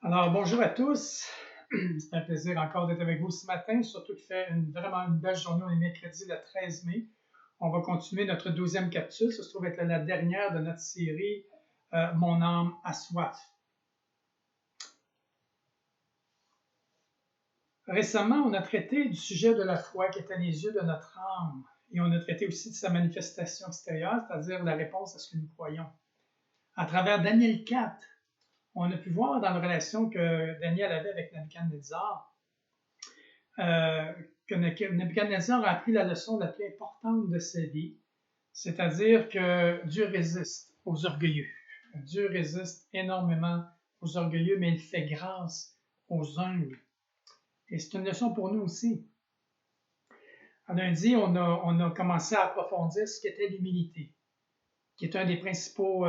Alors, bonjour à tous. C'est un plaisir encore d'être avec vous ce matin, surtout qu'il fait vraiment une belle journée. On est mercredi le 13 mai. On va continuer notre 12e capsule. Ça se trouve être la dernière de notre série Mon âme a soif. Récemment, on a traité du sujet de la foi qui est à les yeux de notre âme. Et on a traité aussi de sa manifestation extérieure, c'est-à-dire la réponse à ce que nous croyons. À travers Daniel 4, on a pu voir dans la relation que Daniel avait avec Nebuchadnezzar, que Nebuchadnezzar a appris la leçon la plus importante de sa vie, c'est-à-dire que Dieu résiste aux orgueilleux. Dieu résiste énormément aux orgueilleux, mais il fait grâce aux humbles. Et c'est une leçon pour nous aussi. À lundi, on a commencé à approfondir ce qu'était l'humilité, qui est un des principaux,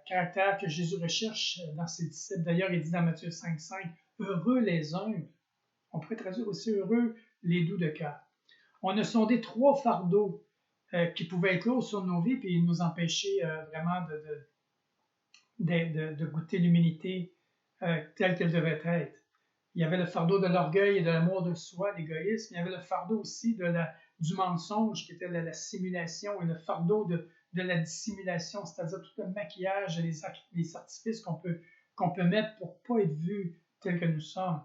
caractères que Jésus recherche dans ses disciples. D'ailleurs, il dit dans Matthieu 5,5, « Heureux les humbles ». On pourrait traduire aussi « Heureux les doux de cœur ». On a sondé 3 fardeaux qui pouvaient être lourds sur nos vies et nous empêcher vraiment de goûter l'humilité telle qu'elle devait être. Il y avait le fardeau de l'orgueil et de l'amour de soi, l'égoïsme. Il y avait le fardeau aussi du mensonge, qui était la simulation, et le fardeau de la dissimulation, c'est-à-dire tout le maquillage et les artifices qu'on peut mettre pour ne pas être vu tel que nous sommes.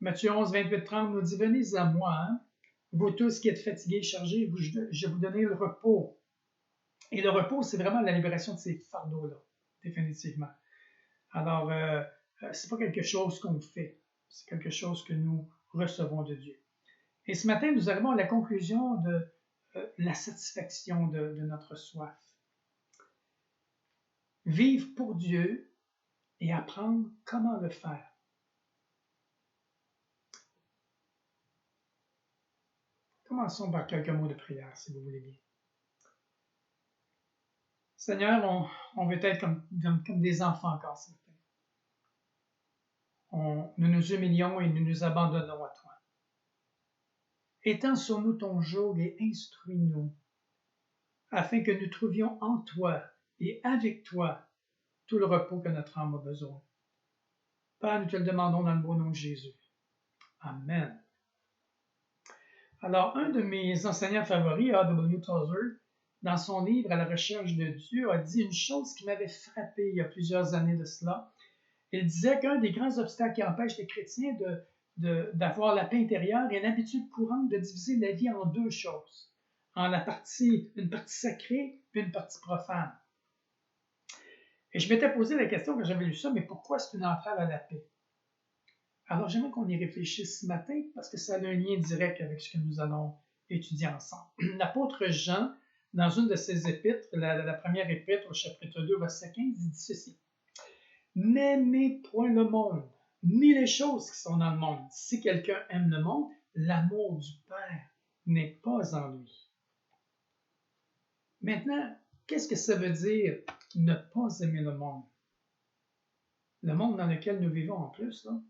Matthieu 11, 28, 30 nous dit « Venez à moi, hein, vous tous qui êtes fatigués et chargés, je vais vous donner le repos. » Et le repos, c'est vraiment la libération de ces fardeaux-là, définitivement. Alors, c'est pas quelque chose qu'on fait, c'est quelque chose que nous recevons de Dieu. Et ce matin, nous arrivons à la conclusion de la satisfaction de notre soif. Vivre pour Dieu et apprendre comment le faire. Commençons par quelques mots de prière, si vous voulez bien. Seigneur, on veut être comme des enfants encore ce matin. Nous nous humilions et nous nous abandonnons à toi. Étends sur nous ton joug et instruis-nous, afin que nous trouvions en toi et avec toi tout le repos que notre âme a besoin. Père, nous te le demandons dans le beau nom de Jésus. Amen. Alors, un de mes enseignants favoris, A.W. Tozer, dans son livre « À la recherche de Dieu », a dit une chose qui m'avait frappé il y a plusieurs années de cela. Il disait qu'un des grands obstacles qui empêchent les chrétiens d'avoir la paix intérieure est l'habitude courante de diviser la vie en 2 choses, en une partie sacrée et une partie profane. Et je m'étais posé la question quand j'avais lu ça, mais pourquoi c'est une entrave à la paix? Alors j'aimerais qu'on y réfléchisse ce matin parce que ça a un lien direct avec ce que nous allons étudier ensemble. L'apôtre Jean, dans une de ses épîtres, la première épître au chapitre 2, verset 15, il dit ceci. « N'aimez point le monde, ni les choses qui sont dans le monde. Si quelqu'un aime le monde, l'amour du Père n'est pas en lui. » Maintenant, qu'est-ce que ça veut dire ne pas aimer le monde? Le monde dans lequel nous vivons en plus, là.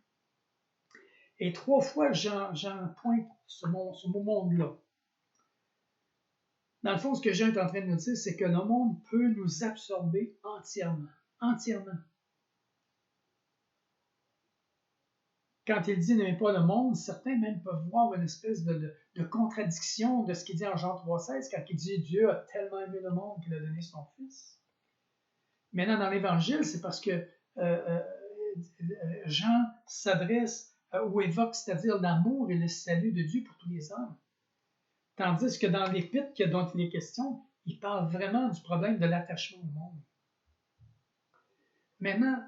Et 3 fois, Jean pointe ce monde-là. Dans le fond, ce que Jean est en train de nous dire, c'est que le monde peut nous absorber entièrement. Entièrement. Quand il dit « n'aimez pas le monde », certains même peuvent voir une espèce de contradiction de ce qu'il dit en Jean 3,16, quand il dit « Dieu a tellement aimé le monde qu'il a donné son Fils ». Maintenant, dans l'Évangile, c'est parce que Jean s'adresse ou évoque, c'est-à-dire l'amour et le salut de Dieu pour tous les hommes. Tandis que dans l'épître dont il est question, il parle vraiment du problème de l'attachement au monde. Maintenant,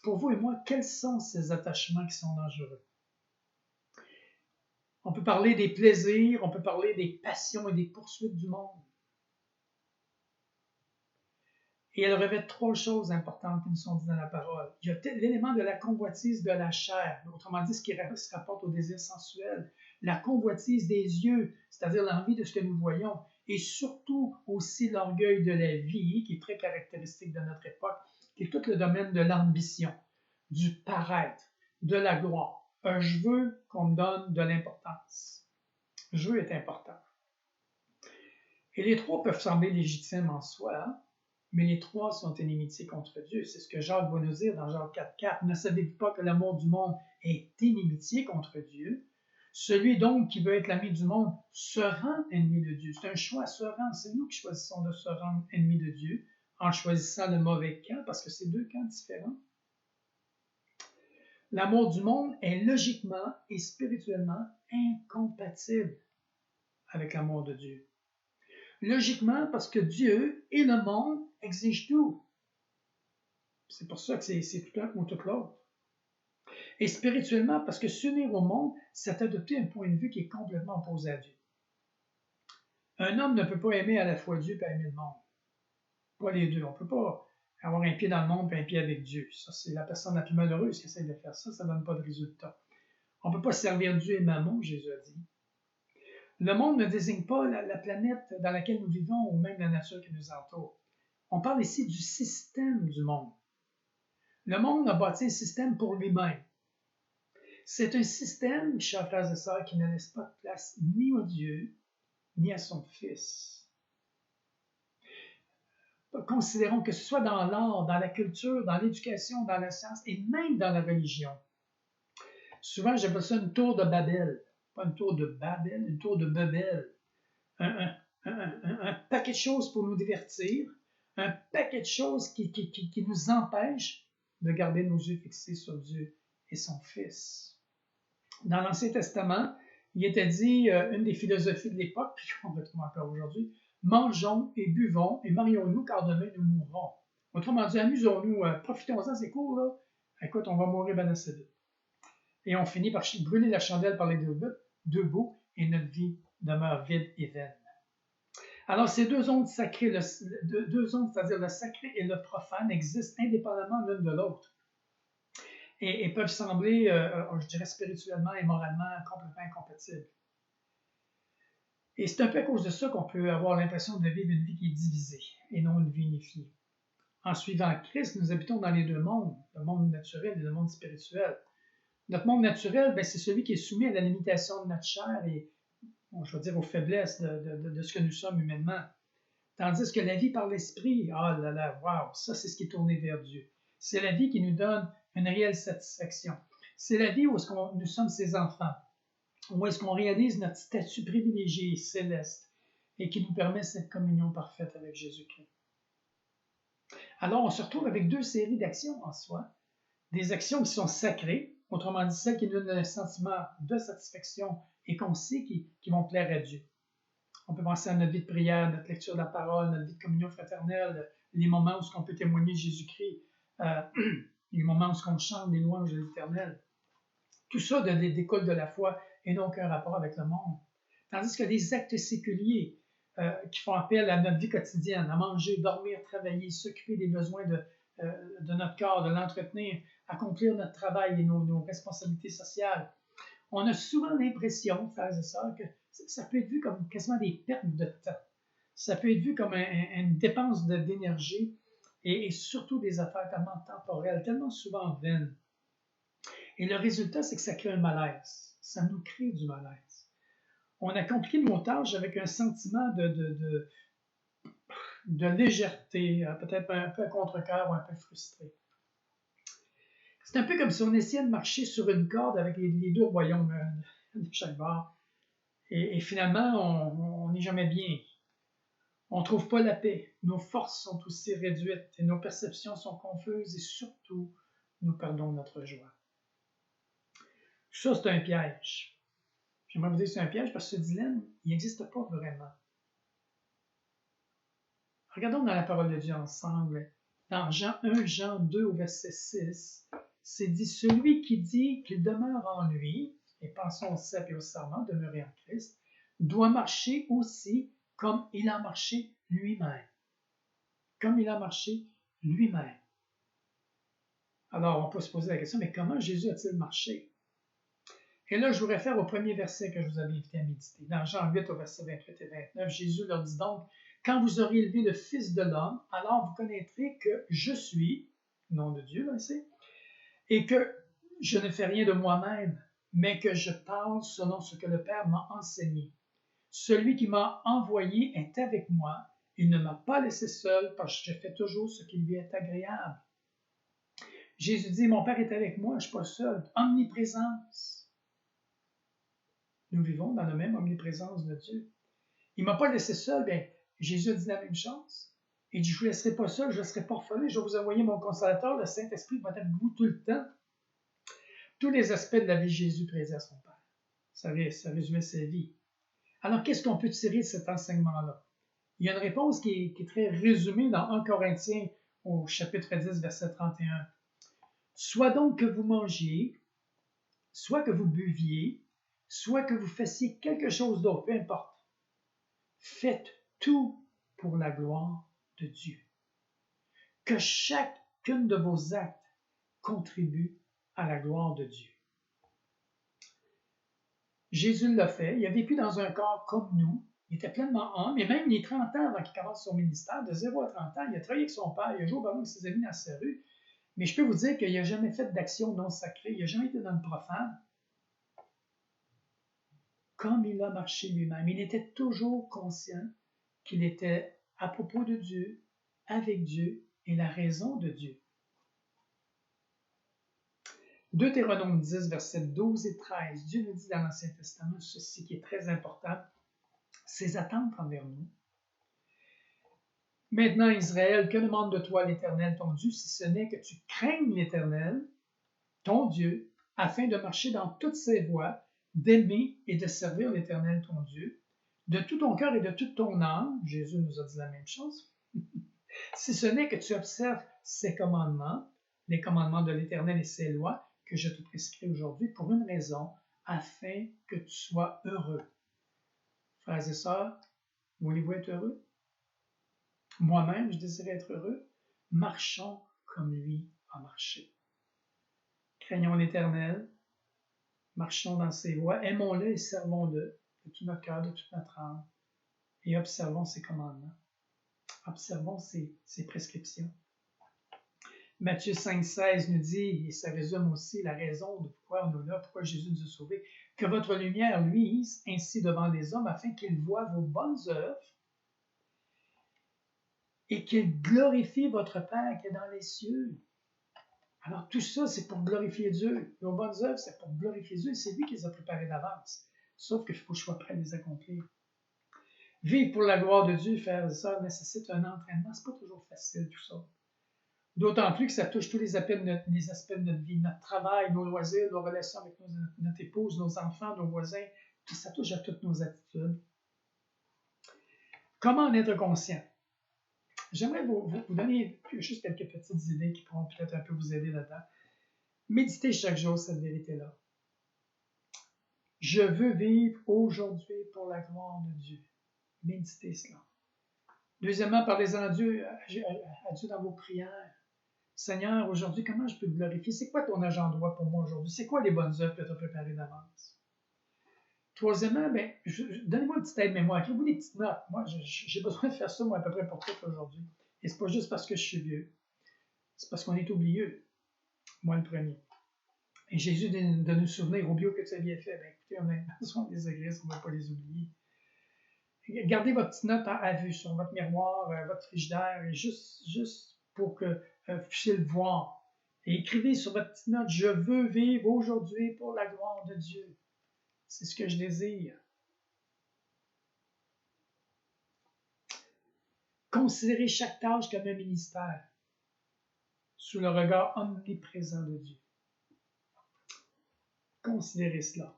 pour vous et moi, quels sont ces attachements qui sont dangereux? On peut parler des plaisirs, on peut parler des passions et des poursuites du monde. Et elle revêt 3 choses importantes qui nous sont dites dans la parole. Il y a l'élément de la convoitise de la chair, autrement dit ce qui se rapporte au désir sensuel, la convoitise des yeux, c'est-à-dire l'envie de ce que nous voyons, et surtout aussi l'orgueil de la vie, qui est très caractéristique de notre époque, qui est tout le domaine de l'ambition, du paraître, de la gloire. Je veux qu'on me donne de l'importance. Je veux être important. Et les 3 peuvent sembler légitimes en soi, hein? mais les trois sont inimitié contre Dieu. C'est ce que Jacques va nous dire dans Jacques 4,4. Ne savez-vous pas que l'amour du monde est inimitié contre Dieu? Celui donc qui veut être l'ami du monde se rend ennemi de Dieu. C'est un choix à se rendre. C'est nous qui choisissons de se rendre ennemi de Dieu en choisissant le mauvais camp, parce que c'est deux camps différents. L'amour du monde est logiquement et spirituellement incompatible avec l'amour de Dieu. Logiquement, parce que Dieu et le monde exigent tout. C'est pour ça que c'est tout un ou tout l'autre. Et spirituellement, parce que s'unir au monde, c'est adopter un point de vue qui est complètement opposé à Dieu. Un homme ne peut pas aimer à la fois Dieu et aimer le monde. Pas les deux. On ne peut pas avoir un pied dans le monde et un pied avec Dieu. Ça, c'est la personne la plus malheureuse qui essaie de faire ça. Ça ne donne pas de résultat. On ne peut pas servir Dieu et Mammon, Jésus a dit. Le monde ne désigne pas la planète dans laquelle nous vivons ou même la nature qui nous entoure. On parle ici du système du monde. Le monde a bâti un système pour lui-même. C'est un système, chers frères et sœurs, qui ne laisse pas de place ni à Dieu, ni à son Fils. Considérons que ce soit dans l'art, dans la culture, dans l'éducation, dans la science et même dans la religion. Souvent, j'appelle ça une tour de Babel. Pas une tour de Babel, une tour de Babel. Un paquet de choses pour nous divertir, un paquet de choses qui nous empêchent de garder nos yeux fixés sur Dieu et son Fils. Dans l'Ancien Testament, il était dit, une des philosophies de l'époque, puis qu'on retrouve encore aujourd'hui, mangeons et buvons et marions-nous car demain nous mourrons. Autrement dit, amusons-nous, profitons-en, c'est court, là. Écoute, on va mourir bien assez vite. Et on finit par brûler la chandelle par les deux bouts et notre vie demeure vide et vaine. Alors, ces deux ondes sacrées, c'est-à-dire le sacré et le profane, existent indépendamment l'une de l'autre. Et peuvent sembler, je dirais, spirituellement et moralement complètement incompatibles. Et c'est un peu à cause de ça qu'on peut avoir l'impression de vivre une vie qui est divisée et non une vie unifiée. En suivant Christ, nous habitons dans les deux mondes, le monde naturel et le monde spirituel. Notre monde naturel, c'est celui qui est soumis à la limitation de notre chair et, je veux dire, aux faiblesses de ce que nous sommes humainement. Tandis que la vie par l'esprit, ah là là, waouh, ça c'est ce qui est tourné vers Dieu. C'est la vie qui nous donne une réelle satisfaction. C'est la vie où nous sommes ses enfants, où est-ce qu'on réalise notre statut privilégié céleste et qui nous permet cette communion parfaite avec Jésus-Christ. Alors, on se retrouve avec deux séries d'actions en soi. Des actions qui sont sacrées, autrement dit celles qui nous donnent un sentiment de satisfaction et qu'on sait qui vont plaire à Dieu. On peut penser à notre vie de prière, notre lecture de la parole, notre vie de communion fraternelle, les moments où on peut témoigner de Jésus-Christ, les moments où on chante des louanges de l'Éternel. Tout ça découle de la foi et n'a aucun rapport avec le monde. Tandis que des actes séculiers qui font appel à notre vie quotidienne, à manger, dormir, travailler, s'occuper des besoins de notre corps, de l'entretenir, accomplir notre travail et nos responsabilités sociales, on a souvent l'impression, frères et sœurs, que ça peut être vu comme quasiment des pertes de temps. Ça peut être vu comme une dépense d'énergie et surtout des affaires tellement temporelles, tellement souvent vaines. Et le résultat, c'est que ça crée un malaise. Ça nous crée du malaise. On accomplit nos tâches avec un sentiment de légèreté, peut-être un peu à contre-cœur ou un peu frustré. C'est un peu comme si on essayait de marcher sur une corde avec les deux royaumes de chaque bord. Et finalement, on n'est jamais bien. On ne trouve pas la paix. Nos forces sont aussi réduites et nos perceptions sont confuses et surtout, nous perdons notre joie. Tout ça, c'est un piège. J'aimerais vous dire que c'est un piège parce que ce dilemme, il n'existe pas vraiment. Regardons dans la parole de Dieu ensemble. Dans 1 Jean 2 au verset 6, c'est dit « Celui qui dit qu'il demeure en lui, et pensons au cep et au serment, demeurer en Christ, doit marcher aussi comme il a marché lui-même. » Comme il a marché lui-même. Alors, on peut se poser la question, mais comment Jésus a-t-il marché? Et là, je vous réfère au premier verset que je vous avais invité à méditer. Dans Jean 8, au verset 28 et 29, Jésus leur dit donc, « Quand vous aurez élevé le Fils de l'homme, alors vous connaîtrez que je suis, nom de Dieu, là, c'est, et que je ne fais rien de moi-même, mais que je parle selon ce que le Père m'a enseigné. Celui qui m'a envoyé est avec moi, Il ne m'a pas laissé seul parce que je fais toujours ce qui lui est agréable. Jésus dit, mon Père est avec moi, je ne suis pas seul. Omniprésence. Nous vivons dans la même omniprésence de Dieu. Il ne m'a pas laissé seul, bien, Jésus a dit la même chose. Il dit, je ne vous laisserai pas seul, je ne serai pas orphelin, je vais vous envoyer mon consolateur, le Saint-Esprit va être avec vous tout le temps. Tous les aspects de la vie de Jésus présaient à son Père. Ça résumait sa vie. Alors, qu'est-ce qu'on peut tirer de cet enseignement-là? Il y a une réponse qui est très résumée dans 1 Corinthiens au chapitre 10, verset 31. Soit donc que vous mangiez, soit que vous buviez, soit que vous fassiez quelque chose d'autre, peu importe. Faites tout pour la gloire de Dieu. Que chacune de vos actes contribue à la gloire de Dieu. Jésus l'a fait. Il a vécu dans un corps comme nous. Il était pleinement homme. Et même les 30 ans avant qu'il commence son ministère, de 0 à 30 ans, il a travaillé avec son père. Il a joué au ballon avec ses amis dans sa rue. Mais je peux vous dire qu'il n'a jamais fait d'action non sacrée. Il n'a jamais été dans le profane. Comme il a marché lui-même, il était toujours conscient qu'il était à propos de Dieu, avec Dieu et la raison de Dieu. Deutéronome 10, versets 12 et 13, Dieu nous dit dans l'Ancien Testament ceci qui est très important, ses attentes envers nous. Maintenant, Israël, que demande de toi l'Éternel, ton Dieu, si ce n'est que tu craignes l'Éternel, ton Dieu, afin de marcher dans toutes ses voies, d'aimer et de servir l'Éternel, ton Dieu, de tout ton cœur et de toute ton âme, Jésus nous a dit la même chose, si ce n'est que tu observes ses commandements, les commandements de l'Éternel et ses lois, que je te prescris aujourd'hui pour une raison, afin que tu sois heureux. Frères et sœurs, voulez-vous être heureux? Moi-même, je désire être heureux. Marchons comme lui a marché. Craignons l'Éternel, marchons dans ses voies, aimons-le et servons-le de tout notre cœur, de toute notre âme, et observons ses commandements. Observons ses prescriptions. Matthieu 5,16 nous dit, et ça résume aussi la raison de pourquoi on est là, pourquoi Jésus nous a sauvés, que votre lumière luise ainsi devant les hommes afin qu'ils voient vos bonnes œuvres et qu'ils glorifient votre Père qui est dans les cieux. Alors tout ça, c'est pour glorifier Dieu. Nos bonnes œuvres, c'est pour glorifier Dieu, c'est lui qui les a préparées d'avance. Sauf qu'il faut que je sois prêt à les accomplir. Vivre pour la gloire de Dieu, frères et sœurs, nécessite un entraînement. C'est pas toujours facile tout ça. D'autant plus que ça touche tous les aspects de notre vie, notre travail, nos loisirs, nos relations avec notre épouse, nos enfants, nos voisins. Ça touche à toutes nos attitudes. Comment en être conscient? J'aimerais vous donner juste quelques petites idées qui pourront peut-être un peu vous aider là-dedans. Méditez chaque jour cette vérité-là. Je veux vivre aujourd'hui pour la gloire de Dieu. Méditez cela. Deuxièmement, parlez-en à Dieu dans vos prières. Seigneur, aujourd'hui, comment je peux te glorifier? C'est quoi ton agenda pour moi aujourd'hui? C'est quoi les bonnes œuvres que tu as préparées d'avance? Troisièmement, donnez-moi une petite aide-mémoire. Écrivez-vous des petites notes. Moi, j'ai besoin de faire ça, moi, à peu près pour tout aujourd'hui. Et c'est pas juste parce que je suis vieux. C'est parce qu'on est oublieux. Moi, le premier. Et Jésus de nous souvenir, oublie que tu as bien fait. Écoutez, on a besoin des églises, on ne va pas les oublier. Gardez votre petite note à vue sur votre miroir, votre frigidaire, et juste pour que vous puissiez le voir. Et écrivez sur votre petite note, je veux vivre aujourd'hui pour la gloire de Dieu. C'est ce que je désire. Considérez chaque tâche comme un ministère, sous le regard omniprésent de Dieu. Considérez cela.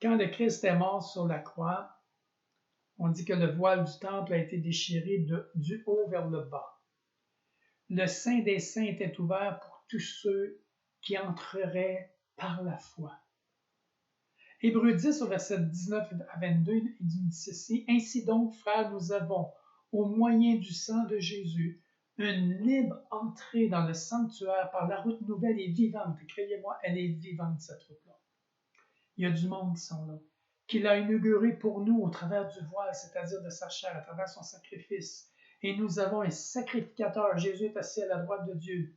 Quand le Christ est mort sur la croix, on dit que le voile du temple a été déchiré du haut vers le bas. Le Saint des Saints était ouvert pour tous ceux qui entreraient par la foi. Hébreux 10, au verset 19 à 22, il dit ceci, « Ainsi donc, frères, nous avons, au moyen du sang de Jésus, une libre entrée dans le sanctuaire par la route nouvelle et vivante. » Croyez-moi, elle est vivante, cette route-là. Il y a du monde qui sont là. Qu'il a inauguré pour nous au travers du voile, c'est-à-dire de sa chair, à travers son sacrifice. Et nous avons un sacrificateur, Jésus est assis à la droite de Dieu,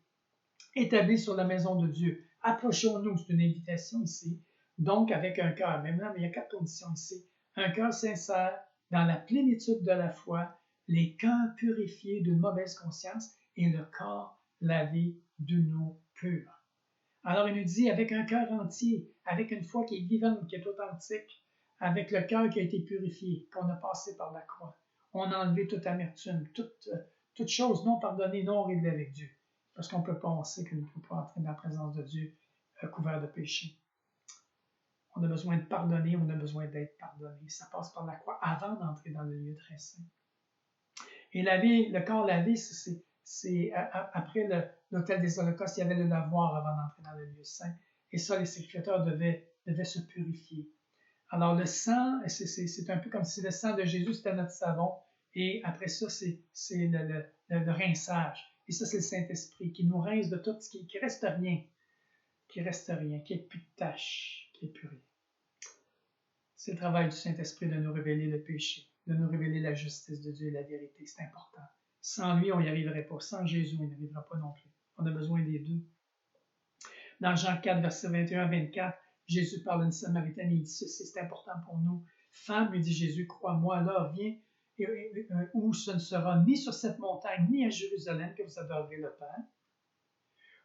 établi sur la maison de Dieu. Approchons-nous, c'est une invitation ici, donc avec un cœur. Même là, mais il y a 4 conditions ici. Un cœur sincère, dans la plénitude de la foi, les cœurs purifiés d'une mauvaise conscience et le corps lavé d'une eau pure. Alors il nous dit, avec un cœur entier, avec une foi qui est vivante, qui est authentique, avec le cœur qui a été purifié, qu'on a passé par la croix, on a enlevé toute amertume, toute chose non pardonnée, non réglée avec Dieu. Parce qu'on peut penser qu'on ne peut pas entrer dans la présence de Dieu couvert de péché. On a besoin de pardonner, on a besoin d'être pardonné. Ça passe par la croix avant d'entrer dans le lieu très saint. Et laver, le corps lavé, c'est après l'autel des holocaustes, il y avait le lavoir avant d'entrer dans le lieu saint. Et ça, les sacrificateurs devaient se purifier. Alors le sang, c'est un peu comme si le sang de Jésus, c'était notre savon. Et après ça, c'est le rinçage. Et ça, c'est le Saint-Esprit qui nous rince de tout ce qui reste rien. Qui reste rien, qui n'est plus de tâche, qui n'est plus rien. C'est le travail du Saint-Esprit de nous révéler le péché, de nous révéler la justice de Dieu et la vérité. C'est important. Sans lui, on n'y arriverait pas. Sans Jésus, on n'y arrivera pas non plus. On a besoin des deux. Dans Jean 4, versets 21 à 24, Jésus parle à une Samaritaine et il dit ceci, c'est important pour nous. Femme, lui dit Jésus, crois-moi, là, viens, où ce ne sera ni sur cette montagne, ni à Jérusalem que vous adorerez le Père.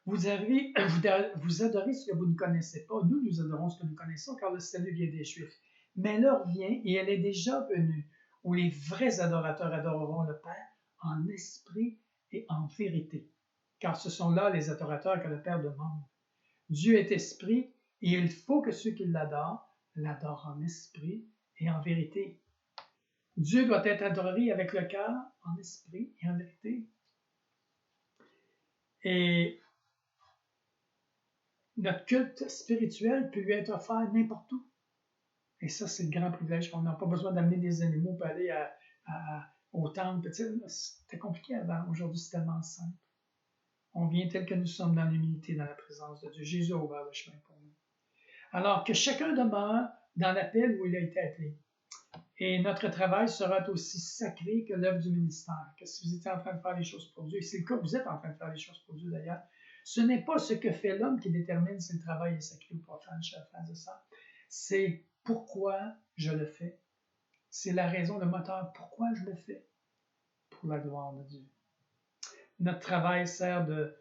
Vous adorez ce que vous ne connaissez pas. Nous adorons ce que nous connaissons, car le salut vient des Juifs. Mais l'heure vient, et elle est déjà venue, où les vrais adorateurs adoreront le Père en esprit et en vérité. Car ce sont là les adorateurs que le Père demande. Dieu est esprit, et il faut que ceux qui l'adorent en esprit et en vérité. Dieu doit être adoré avec le cœur, en esprit et en vérité. Et notre culte spirituel peut lui être offert n'importe où. Et ça, c'est le grand privilège qu'on n'a pas besoin d'amener des animaux pour aller au temple. C'était compliqué avant. Aujourd'hui, c'est tellement simple. On vient tel que nous sommes dans l'humilité, dans la présence de Dieu. Jésus a ouvert le chemin pour nous. Alors que chacun demeure dans l'appel où il a été appelé. Et notre travail sera aussi sacré que l'œuvre du ministère. Que si vous étiez en train de faire les choses pour Dieu, et c'est le cas, vous êtes en train de faire les choses pour Dieu d'ailleurs, ce n'est pas ce que fait l'homme qui détermine si le travail est sacré ou pas, chère frère de ça. C'est pourquoi je le fais. C'est la raison, le moteur, pourquoi je le fais. Pour la gloire de Dieu. Notre travail sert de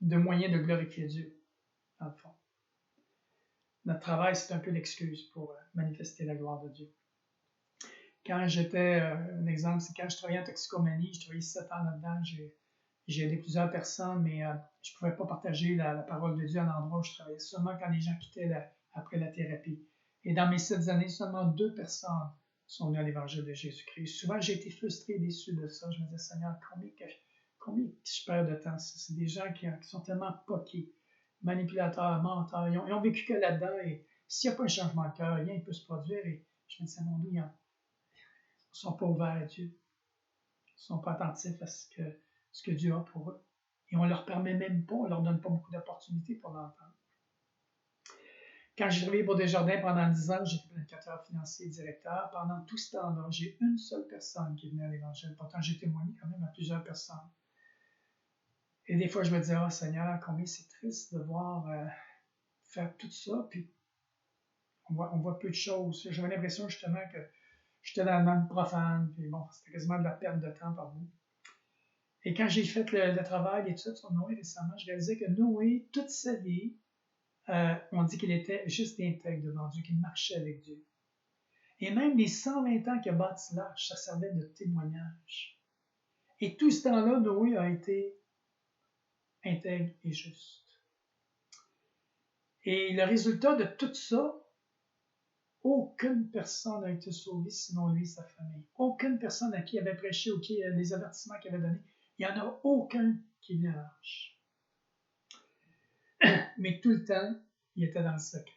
moyen de glorifier Dieu, dans le fond. Notre travail, c'est un peu l'excuse pour manifester la gloire de Dieu. Quand j'étais, un exemple, c'est quand je travaillais en toxicomanie, je travaillais 7 ans là-dedans, j'ai aidé plusieurs personnes, mais je ne pouvais pas partager la parole de Dieu à l'endroit où je travaillais, seulement quand les gens quittaient après la thérapie. Et dans mes 7 années, seulement 2 personnes sont venues à l'évangile de Jésus-Christ. Souvent, j'ai été frustré, déçu de ça. Je me disais, Seigneur, combien je perds de temps? C'est des gens qui sont tellement poqués, manipulateurs, menteurs. Ils ont vécu que là-dedans, et s'il n'y a pas un changement de cœur, rien ne peut se produire. Et je me disais, mon Dieu, ils ne sont pas ouverts à Dieu. Ils ne sont pas attentifs à ce que Dieu a pour eux. Et on ne leur permet même pas, on ne leur donne pas beaucoup d'opportunités pour l'entendre. Quand j'ai travaillé pour Desjardins pendant 10 ans, j'étais planificateur financier et directeur. Pendant tout ce temps-là, j'ai une seule personne qui est venue à l'Évangile. Pourtant, j'ai témoigné quand même à plusieurs personnes. Et des fois, je me disais, oh Seigneur, combien c'est triste de voir faire tout ça, puis on voit peu de choses. J'avais l'impression justement que j'étais dans le monde profane, puis bon, c'était quasiment de la perte de temps par nous. Et quand j'ai fait le travail, l'étude sur Noé récemment, je réalisais que Noé, toute sa vie, on dit qu'il était juste intègre devant Dieu, qu'il marchait avec Dieu. Et même les 120 ans qu'il a bâti l'arche, ça servait de témoignage. Et tout ce temps-là, Noé a été intègre et juste. Et le résultat de tout ça, aucune personne n'a été sauvée sinon lui et sa famille. Aucune personne à qui il avait prêché ou qui les avertissements qu'il avait donnés, il n'y en a aucun qui vient à l'arche. Mais tout le temps, il était dans le secret.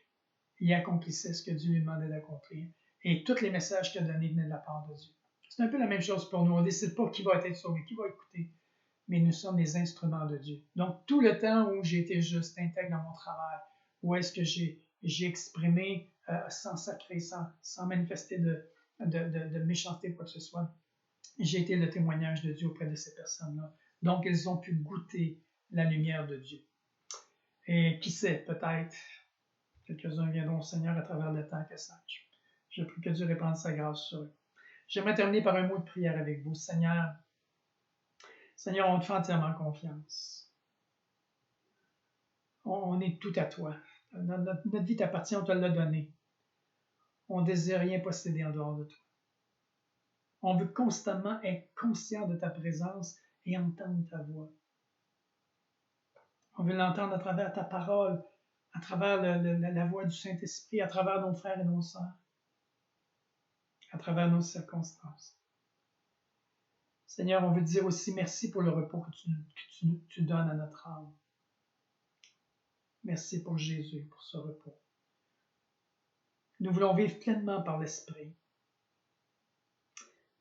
Il accomplissait ce que Dieu lui demandait d'accomplir. Et tous les messages qu'il a donnés venaient de la part de Dieu. C'est un peu la même chose pour nous. On ne décide pas qui va être sauvé, qui va écouter. Mais nous sommes des instruments de Dieu. Donc, tout le temps où j'ai été juste, intègre dans mon travail, où est-ce que j'ai exprimé sans sacrer, sans manifester de méchanceté ou quoi que ce soit, j'ai été le témoignage de Dieu auprès de ces personnes-là. Donc, elles ont pu goûter la lumière de Dieu. Et qui sait, peut-être, Quelques-uns viendront au Seigneur à travers le temps que sache. Je prie que Dieu répande sa grâce sur eux. J'aimerais terminer par un mot de prière avec vous. Seigneur, on te fait entièrement confiance. On est tout à toi. Notre vie t'appartient, on te l'a donné. On ne désire rien posséder en dehors de toi. On veut constamment être conscient de ta présence et entendre ta voix. On veut l'entendre à travers ta parole, à travers la voix du Saint-Esprit, à travers nos frères et nos sœurs, à travers nos circonstances. Seigneur, on veut te dire aussi merci pour le repos que tu donnes à notre âme. Merci pour Jésus, pour ce repos. Nous voulons vivre pleinement par l'Esprit,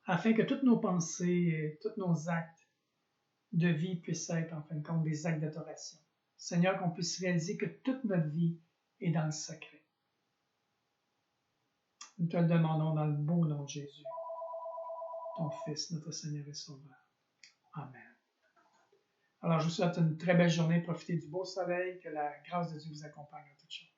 afin que toutes nos pensées et tous nos actes de vie puissent être, en fin de compte, des actes d'adoration. Seigneur, qu'on puisse réaliser que toute notre vie est dans le secret. Nous te le demandons dans le beau nom de Jésus, ton Fils, notre Seigneur et Sauveur. Amen. Alors, je vous souhaite une très belle journée. Profitez du beau soleil. Que la grâce de Dieu vous accompagne en toutes choses.